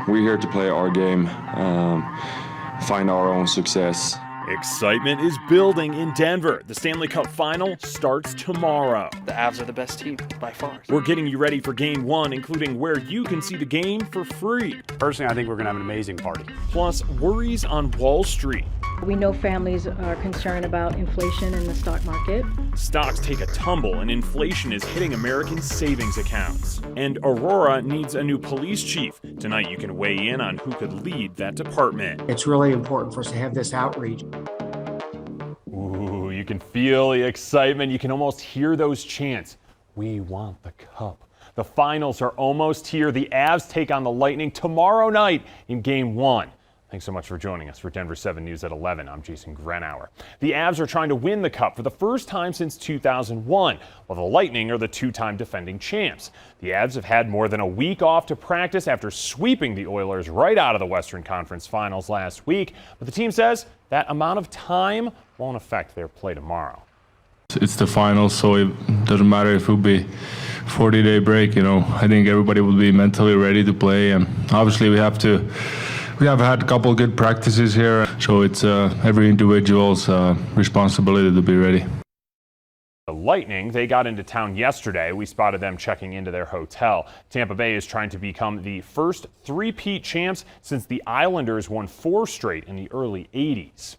we're here to play our game, find our own success. Excitement is building in Denver. The Stanley Cup Final starts tomorrow. The Avs are the best team, by far. We're getting you ready for Game 1, including where you can see the game for free. Personally, I think we're going to have an amazing party. Plus, worries on Wall Street. We know families are concerned about inflation in the stock market. Stocks take a tumble and inflation is hitting American savings accounts. And Aurora needs a new police chief. Tonight you can weigh in on who could lead that department. It's really important for us to have this outreach. Ooh, you can feel the excitement. You can almost hear those chants. We want the cup. The finals are almost here. The Avs take on the Lightning tomorrow night in Game 1. Thanks so much for joining us for Denver 7 News at 11. I'm Jason Grenauer. The Avs are trying to win the Cup for the first time since 2001, while the Lightning are the two-time defending champs. The Avs have had more than a week off to practice after sweeping the Oilers right out of the Western Conference Finals last week, but the team says that amount of time won't affect their play tomorrow. It's the finals, so it doesn't matter if it will be 40-day break. I think everybody will be mentally ready to play, and obviously we have had a couple of good practices here, so it's every individual's responsibility to be ready. The Lightning, they got into town yesterday. We spotted them checking into their hotel. Tampa Bay is trying to become the first three-peat champs since the Islanders won 4 straight in the early 80s.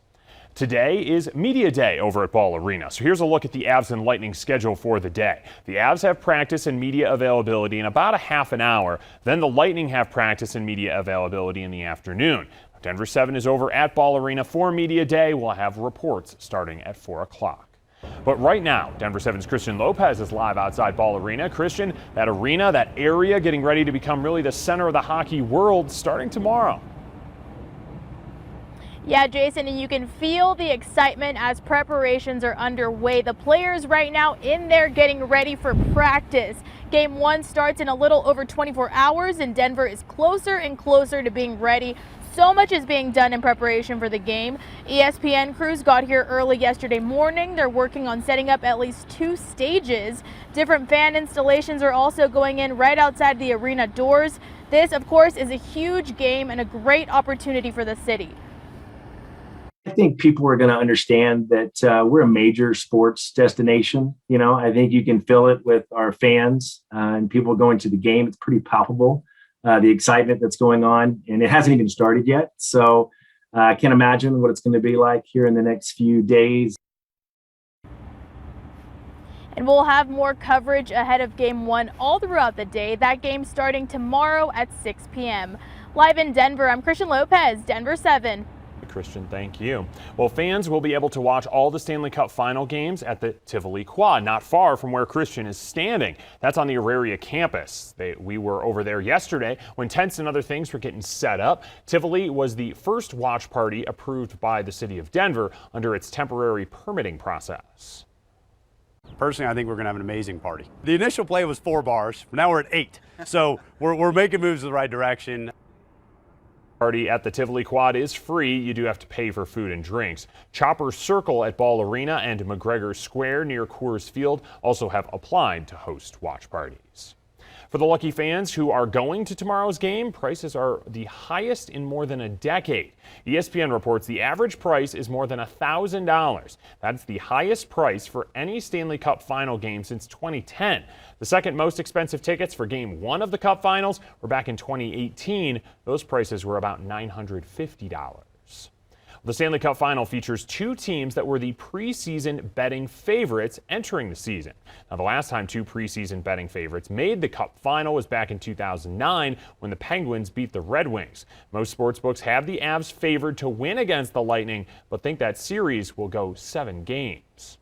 Today is Media Day over at Ball Arena. So here's a look at the Avs and Lightning schedule for the day. The Avs have practice and media availability in about a half an hour. Then the Lightning have practice and media availability in the afternoon. Denver 7 is over at Ball Arena for Media Day. We'll have reports starting at 4 o'clock. But right now, Denver 7's Christian Lopez is live outside Ball Arena. Christian, that arena, that area getting ready to become really the center of the hockey world starting tomorrow. Yeah, Jason, and you can feel the excitement as preparations are underway. The players right now in there getting ready for practice. Game 1 starts in a little over 24 hours, and Denver is closer and closer to being ready. So much is being done in preparation for the game. ESPN crews got here early yesterday morning. They're working on setting up at least 2 stages. Different fan installations are also going in right outside the arena doors. This, of course, is a huge game and a great opportunity for the city. I think people are going to understand that we're a major sports destination. I think you can feel it with our fans and people going to the game. It's pretty palpable, the excitement that's going on, and it hasn't even started yet. So I can't imagine what it's going to be like here in the next few days. And we'll have more coverage ahead of Game 1 all throughout the day. That game starting tomorrow at 6 p.m. Live in Denver, I'm Christian Lopez, Denver 7. Christian, thank you. Well, fans will be able to watch all the Stanley Cup Final games at the Tivoli Quad, not far from where Christian is standing. That's on the Aurora campus. We were over there yesterday when tents and other things were getting set up. Tivoli was the first watch party approved by the city of Denver under its temporary permitting process. Personally, I think we're going to have an amazing party. The initial play was 4 bars. Now we're at 8. So we're making moves in the right direction. Party at the Tivoli Quad is free. You do have to pay for food and drinks. Chopper Circle at Ball Arena and McGregor Square near Coors Field also have applied to host watch parties. For the lucky fans who are going to tomorrow's game, prices are the highest in more than a decade. ESPN reports the average price is more than $1,000. That's the highest price for any Stanley Cup Final game since 2010. The second most expensive tickets for Game 1 of the Cup Finals were back in 2018. Those prices were about $950. The Stanley Cup Final features 2 teams that were the preseason betting favorites entering the season. Now, the last time 2 preseason betting favorites made the Cup Final was back in 2009 when the Penguins beat the Red Wings. Most sportsbooks have the Avs favored to win against the Lightning, but think that series will go 7 games.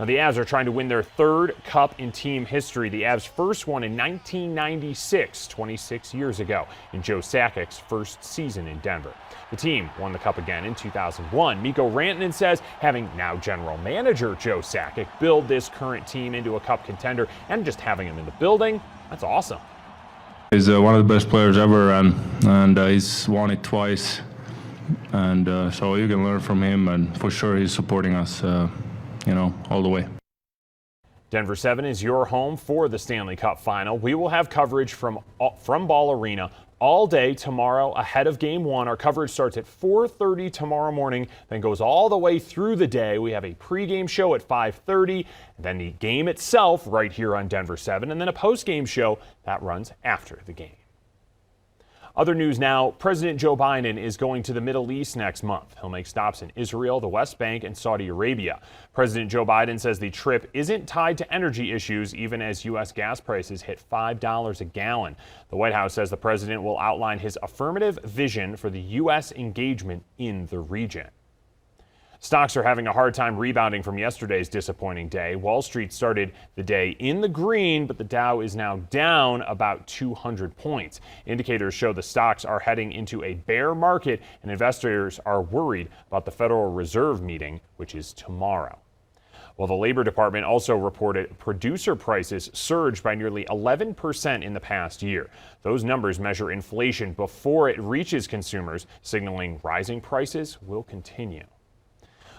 Now, the Avs are trying to win their 3rd cup in team history. The Avs first won in 1996, 26 years ago, in Joe Sakic's first season in Denver. The team won the cup again in 2001. Mikko Rantanen says having now general manager Joe Sakic build this current team into a cup contender and just having him in the building, that's awesome. He's one of the best players ever, and he's won it twice. And so you can learn from him, and for sure he's supporting us all the way. Denver 7 is your home for the Stanley Cup Final. We will have coverage from Ball Arena all day tomorrow ahead of Game 1. Our coverage starts at 4:30 tomorrow morning, then goes all the way through the day. We have a pregame show at 5:30, then the game itself right here on Denver 7, and then a postgame show that runs after the game. Other news now, President Joe Biden is going to the Middle East next month. He'll make stops in Israel, the West Bank, and Saudi Arabia. President Joe Biden says the trip isn't tied to energy issues, even as U.S. gas prices hit $5 a gallon. The White House says the president will outline his affirmative vision for the U.S. engagement in the region. Stocks are having a hard time rebounding from yesterday's disappointing day. Wall Street started the day in the green, but the Dow is now down about 200 points. Indicators show the stocks are heading into a bear market, and investors are worried about the Federal Reserve meeting, which is tomorrow. Well, the Labor Department also reported producer prices surged by nearly 11% in the past year. Those numbers measure inflation before it reaches consumers, signaling rising prices will continue.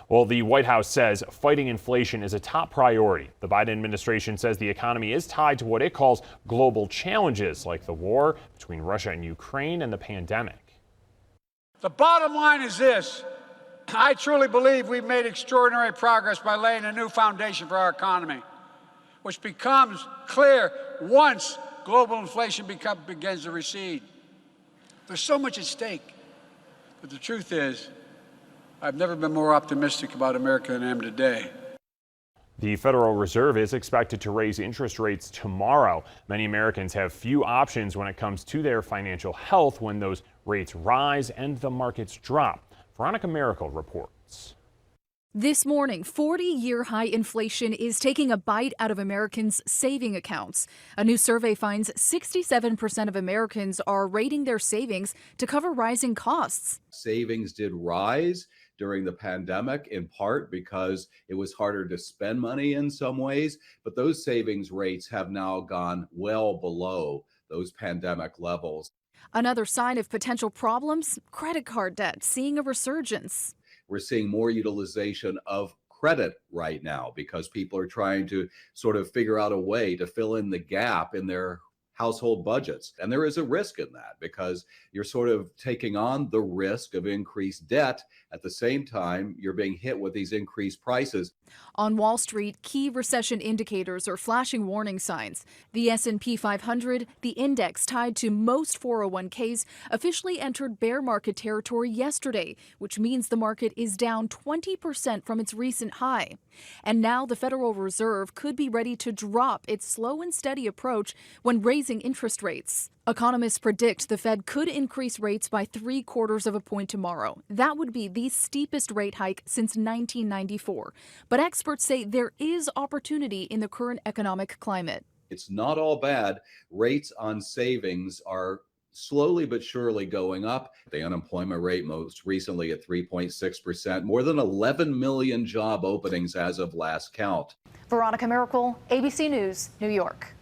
Well, the White House says fighting inflation is a top priority. The Biden administration says the economy is tied to what it calls global challenges, like the war between Russia and Ukraine and the pandemic. The bottom line is this. I truly believe we've made extraordinary progress by laying a new foundation for our economy, which becomes clear once global inflation begins to recede. There's so much at stake, but the truth is, I've never been more optimistic about America than I am today. The Federal Reserve is expected to raise interest rates tomorrow. Many Americans have few options when it comes to their financial health when those rates rise and the markets drop. Veronica Miracle reports. This morning, 40-year high inflation is taking a bite out of Americans' saving accounts. A new survey finds 67% of Americans are rating their savings to cover rising costs. Savings did rise during the pandemic, in part because it was harder to spend money in some ways, but those savings rates have now gone well below those pandemic levels. Another sign of potential problems, credit card debt seeing a resurgence. We're seeing more utilization of credit right now because people are trying to sort of figure out a way to fill in the gap in their household budgets. And there is a risk in that because you're sort of taking on the risk of increased debt. At the same time, you're being hit with these increased prices. On Wall Street, key recession indicators are flashing warning signs. The S&P 500, the index tied to most 401ks, officially entered bear market territory yesterday, which means the market is down 20% from its recent high. And now the Federal Reserve could be ready to drop its slow and steady approach when raising interest rates. Economists predict the Fed could increase rates by 0.75 of a point tomorrow. That would be the steepest rate hike since 1994. But experts say there is opportunity in the current economic climate. It's not all bad. Rates on savings are slowly but surely going up. The unemployment rate most recently at 3.6%, more than 11 million job openings as of last count. Veronica Miracle, ABC News, New York.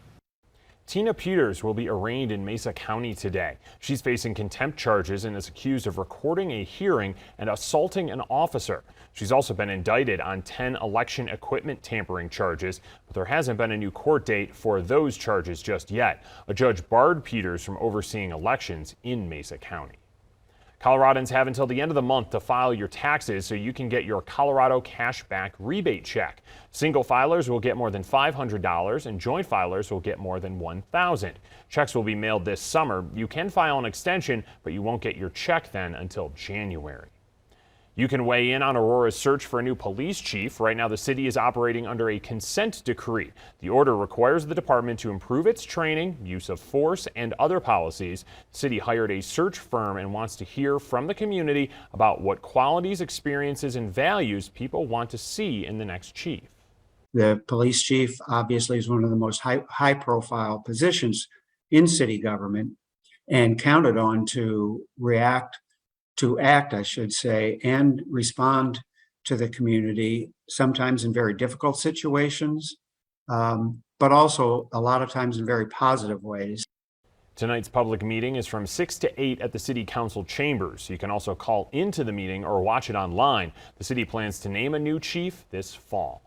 Tina Peters will be arraigned in Mesa County today. She's facing contempt charges and is accused of recording a hearing and assaulting an officer. She's also been indicted on 10 election equipment tampering charges, but there hasn't been a new court date for those charges just yet. A judge barred Peters from overseeing elections in Mesa County. Coloradans have until the end of the month to file your taxes so you can get your Colorado cashback rebate check. Single filers will get more than $500 and joint filers will get more than $1,000. Checks will be mailed this summer. You can file an extension, but you won't get your check then until January. You can weigh in on Aurora's search for a new police chief. Right now, the city is operating under a consent decree. The order requires the department to improve its training, use of force, and other policies. The city hired a search firm and wants to hear from the community about what qualities, experiences, and values people want to see in the next chief. The police chief obviously is one of the most high-profile positions in city government and counted on to act, I should say, and respond to the community, sometimes in very difficult situations, but also a lot of times in very positive ways. Tonight's public meeting is from 6 to 8 at the City Council chambers. You can also call into the meeting or watch it online. The city plans to name a new chief this fall.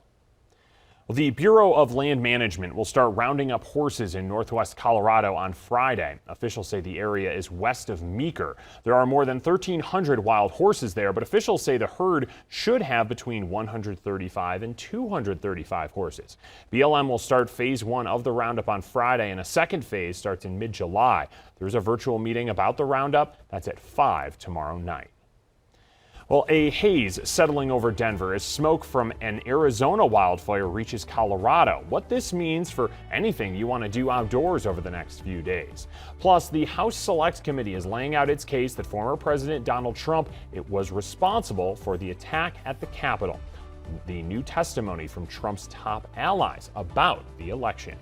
Well, the Bureau of Land Management will start rounding up horses in northwest Colorado on Friday. Officials say the area is west of Meeker. There are more than 1,300 wild horses there, but officials say the herd should have between 135 and 235 horses. BLM will start phase 1 of the roundup on Friday, and a second phase starts in mid-July. There's a virtual meeting about the roundup. That's at 5 tomorrow night. Well, a haze settling over Denver as smoke from an Arizona wildfire reaches Colorado. What this means for anything you want to do outdoors over the next few days. Plus, the House Select Committee is laying out its case that former President Donald Trump was responsible for the attack at the Capitol. The new testimony from Trump's top allies about the election.